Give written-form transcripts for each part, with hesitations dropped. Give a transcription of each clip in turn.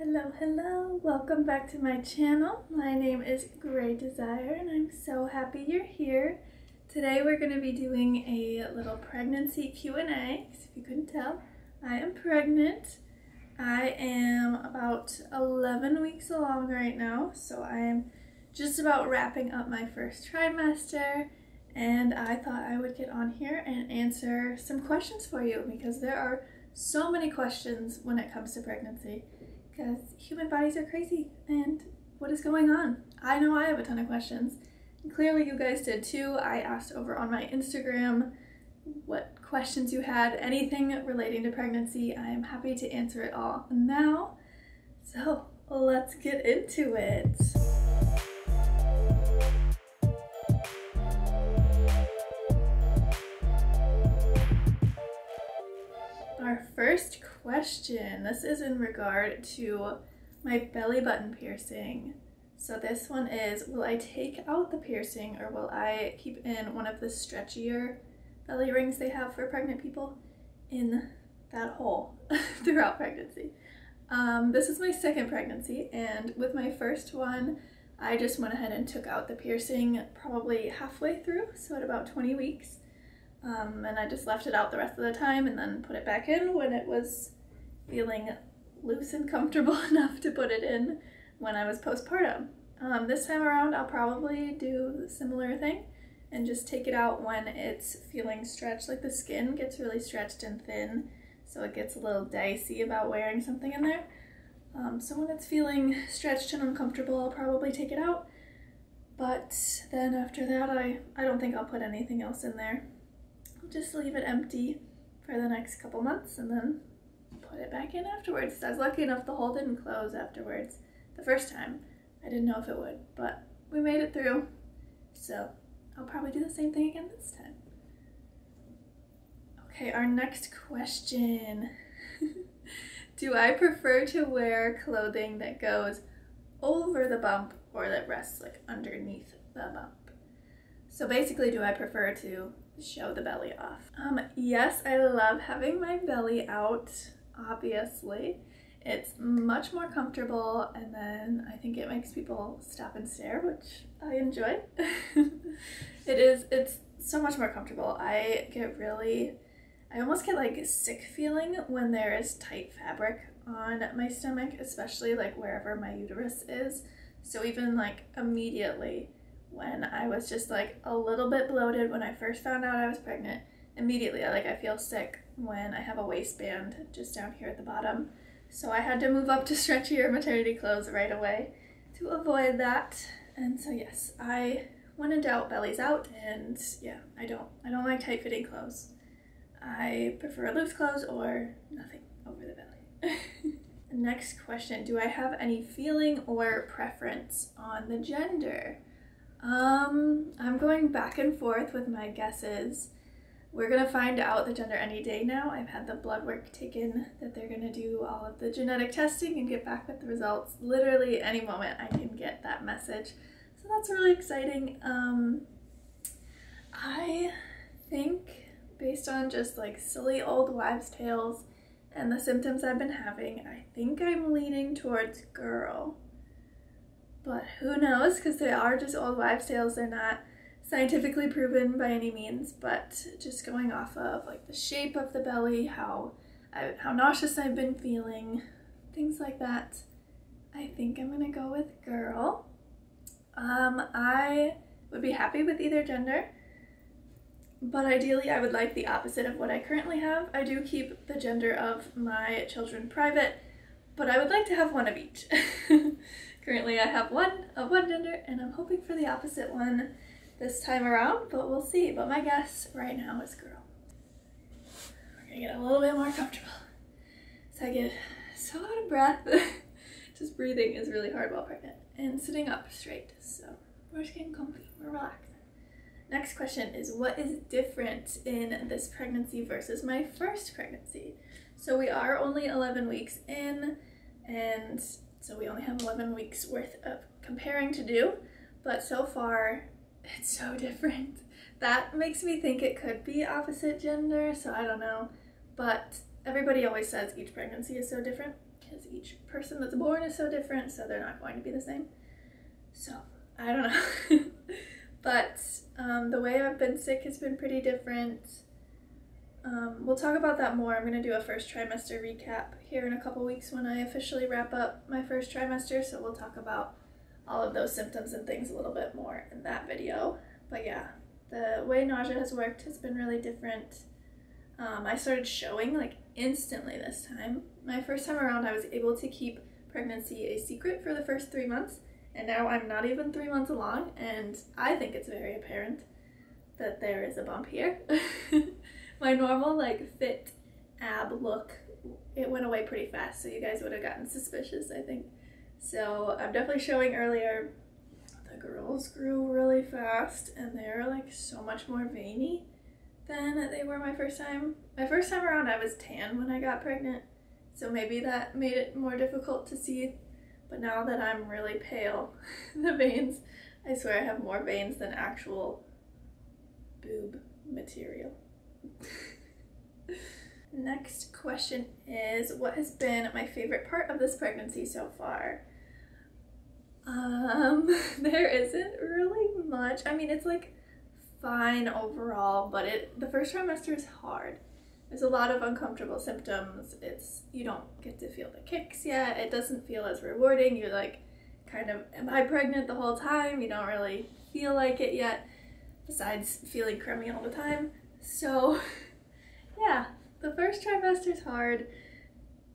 Hello, welcome back to my channel. My name is Grey Desire and I'm so happy you're here. Today we're going to be doing a little pregnancy Q&A, because if you couldn't tell, I am pregnant. I am about 11 weeks along right now, so I am just about wrapping up my first trimester, and I thought I would get on here and answer some questions for you because there are so many questions when it comes to pregnancy. Because human bodies are crazy, and what is going on? I know I have a ton of questions, and clearly you guys did too. I asked over on my Instagram what questions you had, anything relating to pregnancy. I am happy to answer it all now, so let's get into it. Our first question, this is in regard to my belly button piercing. So this one is, will I take out the piercing or will I keep in one of the stretchier belly rings they have for pregnant people in that hole throughout pregnancy? This is my second pregnancy, and with my first one, I just went ahead and took out the piercing probably halfway through, so at about 20 weeks. And I just left it out the rest of the time and then put it back in when it was feeling loose and comfortable enough to put it in when I was postpartum. This time around I'll probably do a similar thing and just take it out when it's feeling stretched, like the skin gets really stretched and thin, so it gets a little dicey about wearing something in there. So when it's feeling stretched and uncomfortable, I'll probably take it out, but then after that I don't think I'll put anything else in there. Just leave it empty for the next couple months and then put it back in afterwards. I was lucky enough the hole didn't close afterwards the first time. I didn't know if it would, but we made it through, so I'll probably do the same thing again this time. Okay, our next question. Do I prefer to wear clothing that goes over the bump or that rests like underneath the bump? So basically, do I prefer to show the belly off? Yes, I love having my belly out, obviously. It's much more comfortable, and then I think it makes people stop and stare, which I enjoy. It's so much more comfortable. I almost get like a sick feeling when there is tight fabric on my stomach, especially like wherever my uterus is. So even like immediately, when I was just like a little bit bloated when I first found out I was pregnant, immediately I feel sick when I have a waistband just down here at the bottom. So I had to move up to stretchier maternity clothes right away to avoid that. And so yes, when in doubt, belly's out, and yeah, I don't like tight fitting clothes. I prefer loose clothes or nothing over the belly. Next question, do I have any feeling or preference on the gender? I'm going back and forth with my guesses. We're gonna find out the gender any day now. I've had the blood work taken that they're gonna do all of the genetic testing and get back with the results. Literally any moment I can get that message. So that's really exciting. I think based on just like silly old wives' tales and the symptoms I've been having, I think I'm leaning towards girl. But who knows, because they are just old wives' tales. They're not scientifically proven by any means, but just going off of like the shape of the belly, how nauseous I've been feeling, things like that, I think I'm gonna go with girl. I would be happy with either gender, but ideally I would like the opposite of what I currently have. I do keep the gender of my children private, but I would like to have one of each. Currently I have one of one gender, and I'm hoping for the opposite one this time around, but we'll see. But my guess right now is girl. We're gonna get a little bit more comfortable. So I get so out of breath. Just breathing is really hard while pregnant, and sitting up straight. So we're just getting comfy, we're relaxing. Next question is, what is different in this pregnancy versus my first pregnancy? So we are only 11 weeks in, and so we only have 11 weeks worth of comparing to do, but so far it's so different. That makes me think it could be opposite gender, so I don't know. But everybody always says each pregnancy is so different. because each person that's born is so different, so they're not going to be the same. So, I don't know. But the way I've been sick has been pretty different. We'll talk about that more. I'm going to do a first trimester recap here in a couple weeks when I officially wrap up my first trimester, so we'll talk about all of those symptoms and things a little bit more in that video. But yeah, the way nausea has worked has been really different. I started showing like instantly this time. My first time around I was able to keep pregnancy a secret for the first 3 months, and now I'm not even 3 months along, and I think it's very apparent that there is a bump here. My normal like fit ab look, it went away pretty fast, so you guys would have gotten suspicious, I think. So I'm definitely showing earlier. The girls grew really fast, and they're like so much more veiny than they were my first time. My first time around I was tan when I got pregnant, so maybe that made it more difficult to see. But now that I'm really pale, the veins, I swear I have more veins than actual boob material. Next question is, what has been my favorite part of this pregnancy so far? There isn't really much. I mean, it's like fine overall, but the first trimester is hard. There's a lot of uncomfortable symptoms. You don't get to feel the kicks yet. It doesn't feel as rewarding. You're like, kind of, am I pregnant the whole time? You don't really feel like it yet, besides feeling crummy all the time. So yeah, the first trimester is hard.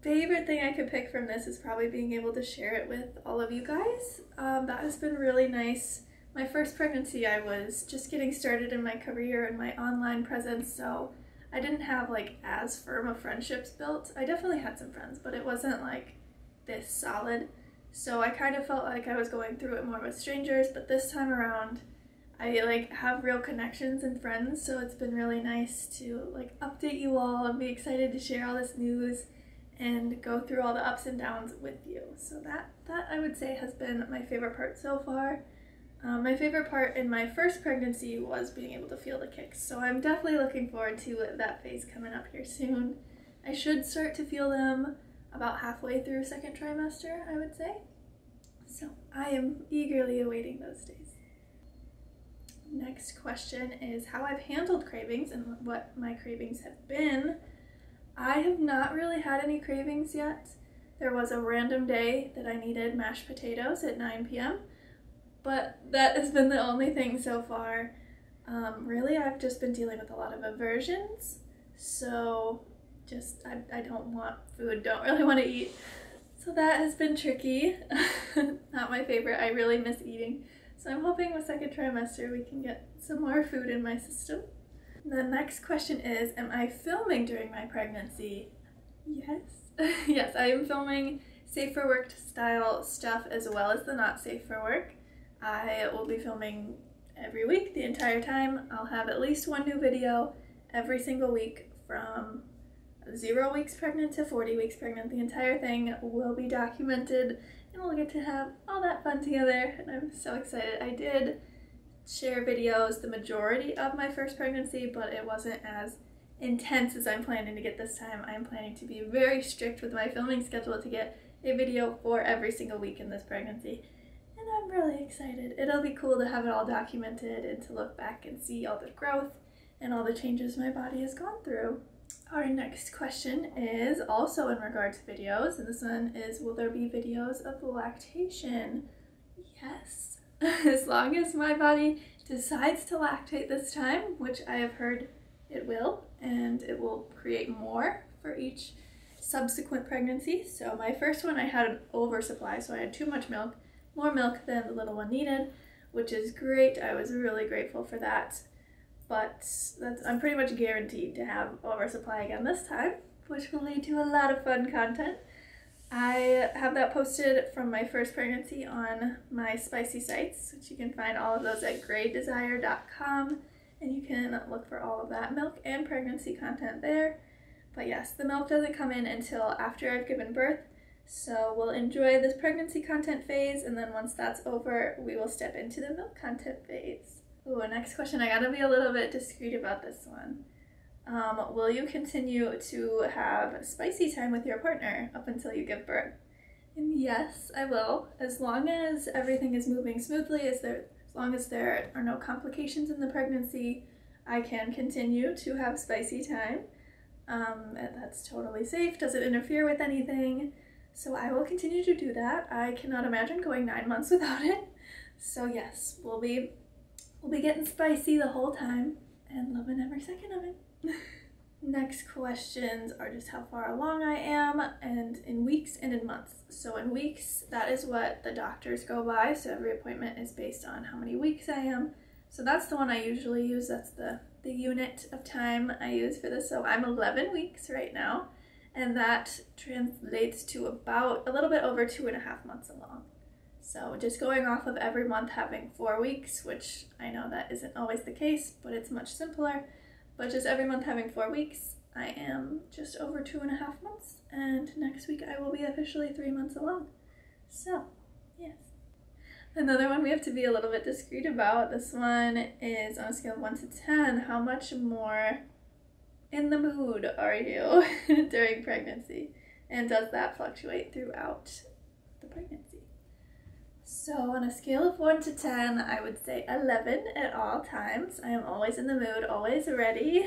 Favorite thing I could pick from this is probably being able to share it with all of you guys. That has been really nice. My first pregnancy, I was just getting started in my career and my online presence, so I didn't have like as firm of friendships built. I definitely had some friends, but it wasn't like this solid. So I kind of felt like I was going through it more with strangers, but this time around I like have real connections and friends, so it's been really nice to like update you all and be excited to share all this news and go through all the ups and downs with you. So that I would say has been my favorite part so far. My favorite part in my first pregnancy was being able to feel the kicks, so I'm definitely looking forward to that phase coming up here soon. I should start to feel them about halfway through second trimester, I would say. So I am eagerly awaiting those days. Next question is how I've handled cravings and what my cravings have been. I have not really had any cravings yet. There was a random day that I needed mashed potatoes at 9 p.m. but that has been the only thing so far. Really, I've just been dealing with a lot of aversions, so I don't want food, don't really want to eat. So that has been tricky. Not my favorite. I really miss eating. So I'm hoping with second trimester we can get some more food in my system. The next question is, am I filming during my pregnancy? Yes. Yes, I am filming safe for work style stuff as well as the not safe for work. I will be filming every week the entire time. I'll have at least one new video every single week from 0 weeks pregnant to 40 weeks pregnant. The entire thing will be documented and we'll get to have all that fun together, and I'm so excited. I did share videos the majority of my first pregnancy, but it wasn't as intense as I'm planning to get this time. I'm planning to be very strict with my filming schedule to get a video for every single week in this pregnancy, and I'm really excited. It'll be cool to have it all documented and to look back and see all the growth and all the changes my body has gone through. Our next question is also in regard to videos, and this one is, will there be videos of lactation? Yes. As long as my body decides to lactate this time, which I have heard it will, and it will create more for each subsequent pregnancy. So my first one I had an oversupply, so I had too much milk, more milk than the little one needed, which is great. I was really grateful for that. But I'm pretty much guaranteed to have oversupply again this time, which will lead to a lot of fun content. I have that posted from my first pregnancy on my spicy sites, which you can find all of those at greydesire.com, and you can look for all of that milk and pregnancy content there. But yes, the milk doesn't come in until after I've given birth, so we'll enjoy this pregnancy content phase, and then once that's over, we will step into the milk content phase. Ooh, next question. I gotta be a little bit discreet about this one. Will you continue to have spicy time with your partner up until you give birth? And yes, I will, as long as everything is moving smoothly, as long as there are no complications in the pregnancy, I can continue to have spicy time. That's totally safe, doesn't interfere with anything, so I will continue to do that. I cannot imagine going 9 months without it. So yes, we'll be getting spicy the whole time and loving every second of it. Next questions are just how far along I am, and in weeks and in months. So in weeks, that is what the doctors go by, so every appointment is based on how many weeks I am. So that's the one I usually use, that's the unit of time I use for this. So I'm 11 weeks right now, and that translates to about a little bit over 2.5 months along. So just going off of every month having 4 weeks, which I know that isn't always the case, but it's much simpler. But just every month having 4 weeks, I am just over 2.5 months, and next week I will be officially 3 months along. So, yes. Another one we have to be a little bit discreet about. This one is on a scale of 1 to 10. How much more in the mood are you during pregnancy? And does that fluctuate throughout the pregnancy? So on a scale of 1 to 10, I would say 11 at all times. I am always in the mood, always ready,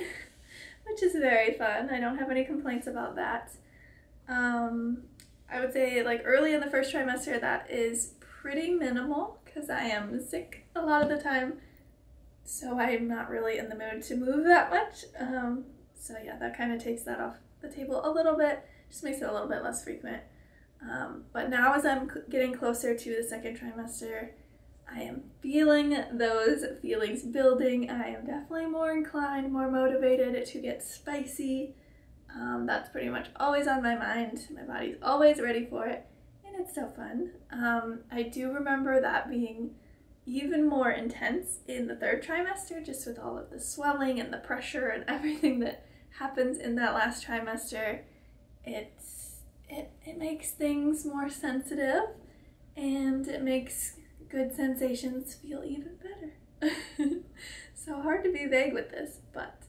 which is very fun. I don't have any complaints about that. I would say like early in the first trimester, that is pretty minimal because I am sick a lot of the time. So I'm not really in the mood to move that much. So yeah, that kind of takes that off the table a little bit, just makes it a little bit less frequent. But now as I'm getting closer to the second trimester, I am feeling those feelings building. I am definitely more inclined, more motivated to get spicy. That's pretty much always on my mind. My body's always ready for it, and it's so fun. I do remember that being even more intense in the third trimester, just with all of the swelling and the pressure and everything that happens in that last trimester. It makes things more sensitive, and it makes good sensations feel even better. So hard to be vague with this, but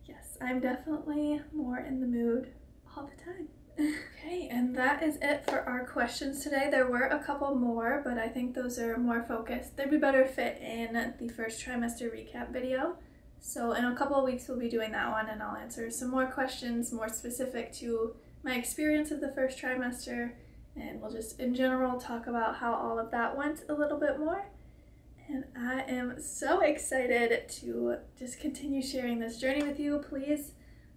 yes, I'm definitely more in the mood all the time. Okay, and that is it for our questions today. There were a couple more, but I think those are more focused. They'd be better fit in the first trimester recap video. So in a couple of weeks we'll be doing that one, and I'll answer some more questions more specific to my experience of the first trimester, and we'll just in general talk about how all of that went a little bit more. And I am so excited to just continue sharing this journey with you. Please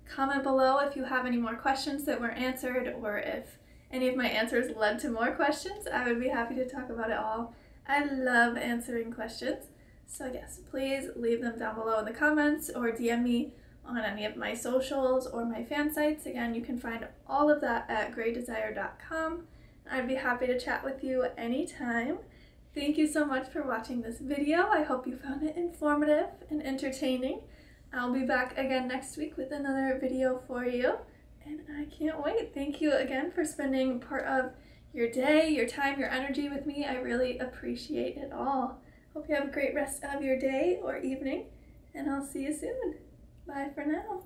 comment below if you have any more questions that weren't answered, or if any of my answers led to more questions. I would be happy to talk about it all. I love answering questions. So yes, please leave them down below in the comments or DM me on any of my socials or my fan sites. Again, you can find all of that at greydesire.com. I'd be happy to chat with you anytime. Thank you so much for watching this video. I hope you found it informative and entertaining. I'll be back again next week with another video for you, and I can't wait. Thank you again for spending part of your day, your time, your energy with me. I really appreciate it all. Hope you have a great rest of your day or evening, and I'll see you soon. Bye for now.